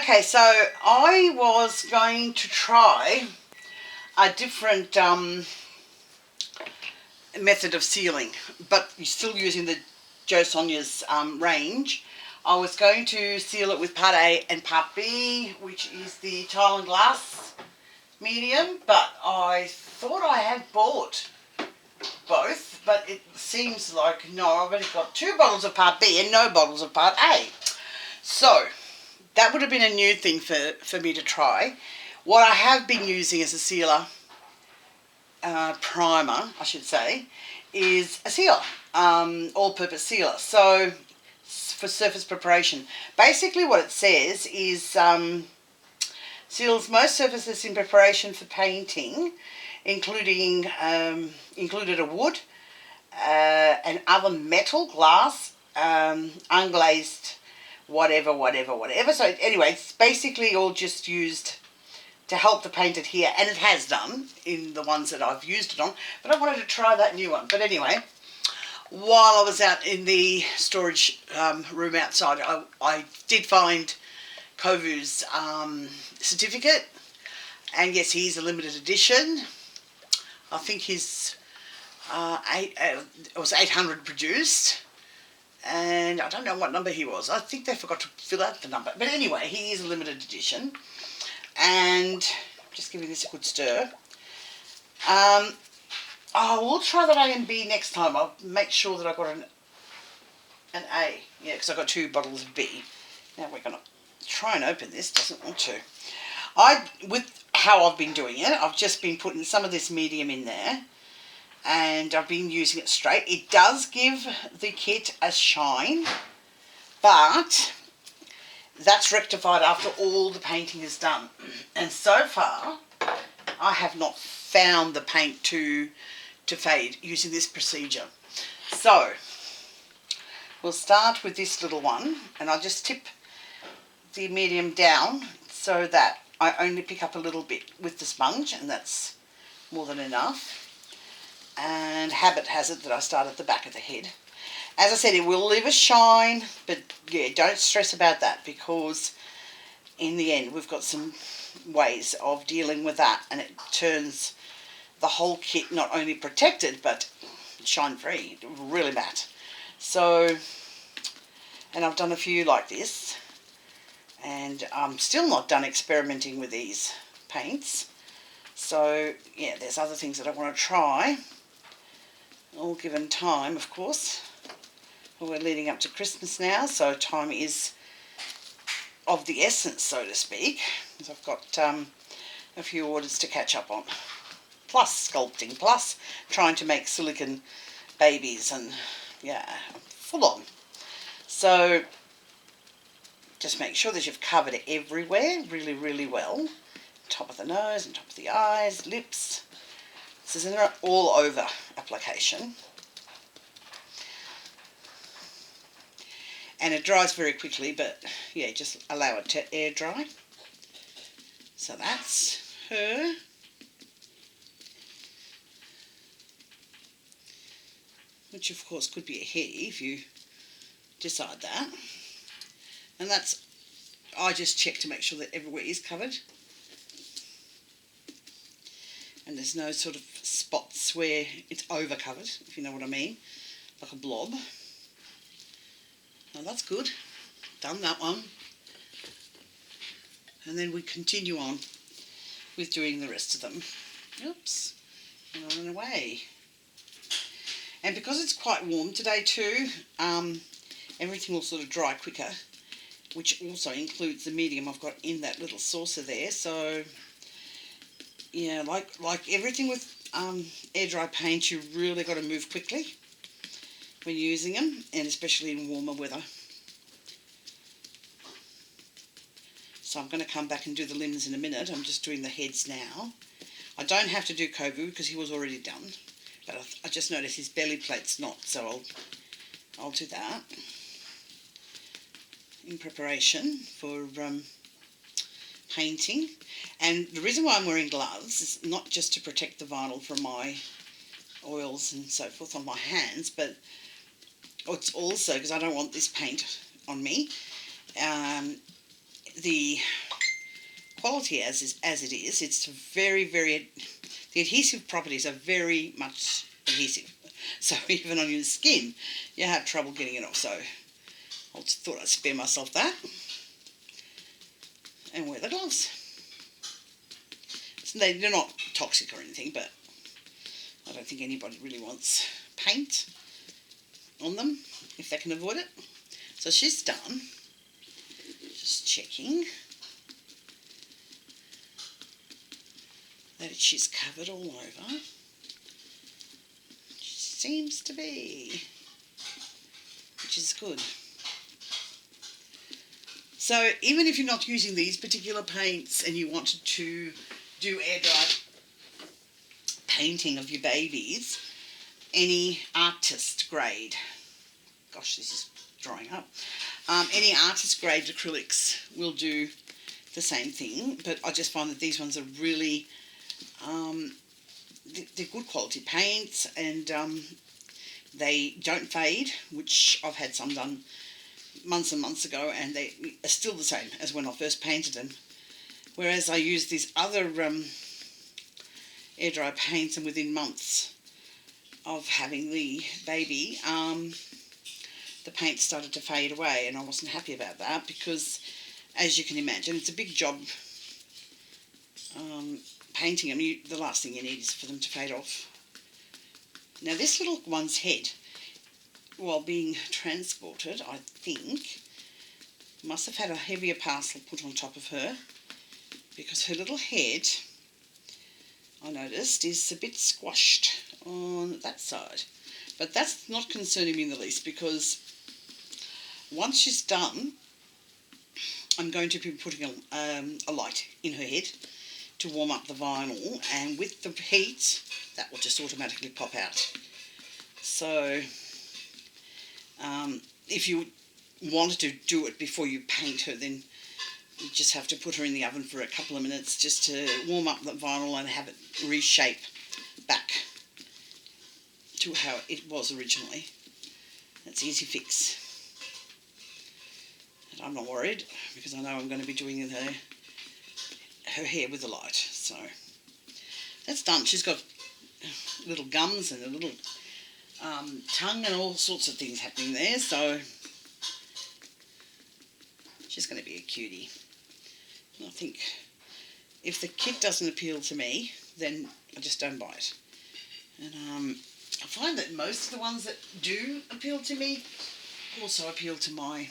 Okay, so I was going to try a different method of sealing, but you're still using the Jo Sonia's range. I was going to seal it with part A and part B, which is the tile and glass medium, but I thought I had bought both, but it seems like no, I've only got 2 bottles of part B and no bottles of part A. So that would have been a new thing for me to try. What I have been using as a sealer, primer I should say, is a sealer, all-purpose sealer. So for surface preparation, basically what it says is seals most surfaces in preparation for painting, including included a wood and other metal, glass, unglazed, whatever. So anyway, it's basically all just used to help the paint adhere, and it has done in the ones that I've used it on, but I wanted to try that new one. But anyway, while I was out in the storage room outside, I did find Kovu's certificate, and yes, he's a limited edition. I think his it was 800 produced, and I don't know what number he was. I think they forgot to fill out the number, but anyway, he is a limited edition. And just giving this a good stir. I will try that A and B next time. I'll make sure that I got an A. Yeah, because I got 2 bottles of B. Now we're going to try and open this. Doesn't want to. With how I've been doing it, I've just been putting some of this medium in there, and I've been using it straight. It does give the kit a shine, but that's rectified after all the painting is done. And so far, I have not found the paint to fade using this procedure. So, we'll start with this little one, and I'll just tip the medium down so that I only pick up a little bit with the sponge, and that's more than enough. And habit has it that I start at the back of the head. As I said, it will leave a shine, but yeah, don't stress about that, because in the end we've got some ways of dealing with that, and it turns the whole kit not only protected but shine free, really matte. So, and I've done a few like this, and I'm still not done experimenting with these paints. So yeah, there's other things that I want to try, all given time, of course. We're leading up to Christmas now, so time is of the essence, so to speak, because I've got a few orders to catch up on, plus sculpting, plus trying to make silicone babies, and yeah, full on. So just make sure that you've covered it everywhere really well. Top of the nose and top of the eyes, lips. This is an all over application. And it dries very quickly, but yeah, just allow it to air dry. So that's her. Which of course could be a he if you decide that. And that's, I just check to make sure that everywhere is covered. And there's no sort of spots where it's over covered, if you know what I mean, like a blob. Now that's good, done that one. And then we continue on with doing the rest of them. Oops, and on and away. And because it's quite warm today too, everything will sort of dry quicker, which also includes the medium I've got in that little saucer there. So yeah, like everything with air dry paint, you really got to move quickly when using them, and especially in warmer weather. So I'm going to come back and do the limbs in a minute. I'm just doing the heads now. I don't have to do Kovu because he was already done, but I just noticed his belly plate's not, so I'll do that in preparation for painting. And the reason why I'm wearing gloves is not just to protect the vinyl from my oils and so forth on my hands, but it's also because I don't want this paint on me. the quality as it is, it's very, very, the adhesive properties are very much adhesive. So even on your skin, you have trouble getting it off. So I just thought I'd spare myself that and wear the gloves. So they're not toxic or anything, but I don't think anybody really wants paint on them if they can avoid it. So she's done. Just checking that she's covered all over. She seems to be, which is good. So even if you're not using these particular paints and you wanted to do air dry painting of your babies, any artist grade, gosh, this is drying up, any artist grade acrylics will do the same thing, but I just find that these ones are really, they're good quality paints, and they don't fade, which I've had some done months and months ago, and they are still the same as when I first painted them. Whereas I use these other air dry paints, and within months of having the baby, the paint started to fade away, and I wasn't happy about that because, as you can imagine, it's a big job painting them. The last thing you need is for them to fade off. Now this little one's head, while being transported, I think, must have had a heavier parcel put on top of her, because her little head, I noticed, is a bit squashed on that side. But that's not concerning me in the least, because once she's done, I'm going to be putting a light in her head to warm up the vinyl, and with the heat, that will just automatically pop out. So if you wanted to do it before you paint her, then you just have to put her in the oven for a couple of minutes just to warm up the vinyl and have it reshape back to how it was originally. That's easy fix. And I'm not worried, because I know I'm going to be doing her hair with the light. So that's done. She's got little gums and a little tongue and all sorts of things happening there, so she's going to be a cutie. And I think if the kit doesn't appeal to me, then I just don't buy it. And I find that most of the ones that do appeal to me also appeal to my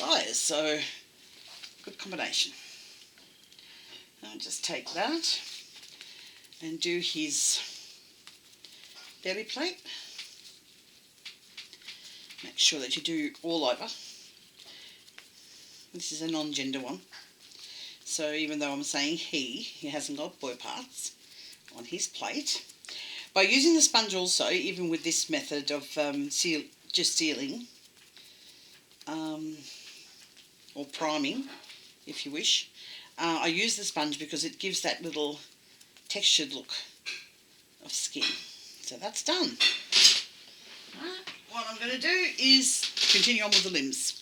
buyers, so good combination. I'll just take that and do his belly plate. Make sure that you do all over. This is a non-gender one, so even though I'm saying he hasn't got boy parts on his plate. By using the sponge also, even with this method of just sealing or priming, if you wish, I use the sponge because it gives that little textured look of skin. So that's done. Right, what I'm going to do is continue on with the limbs.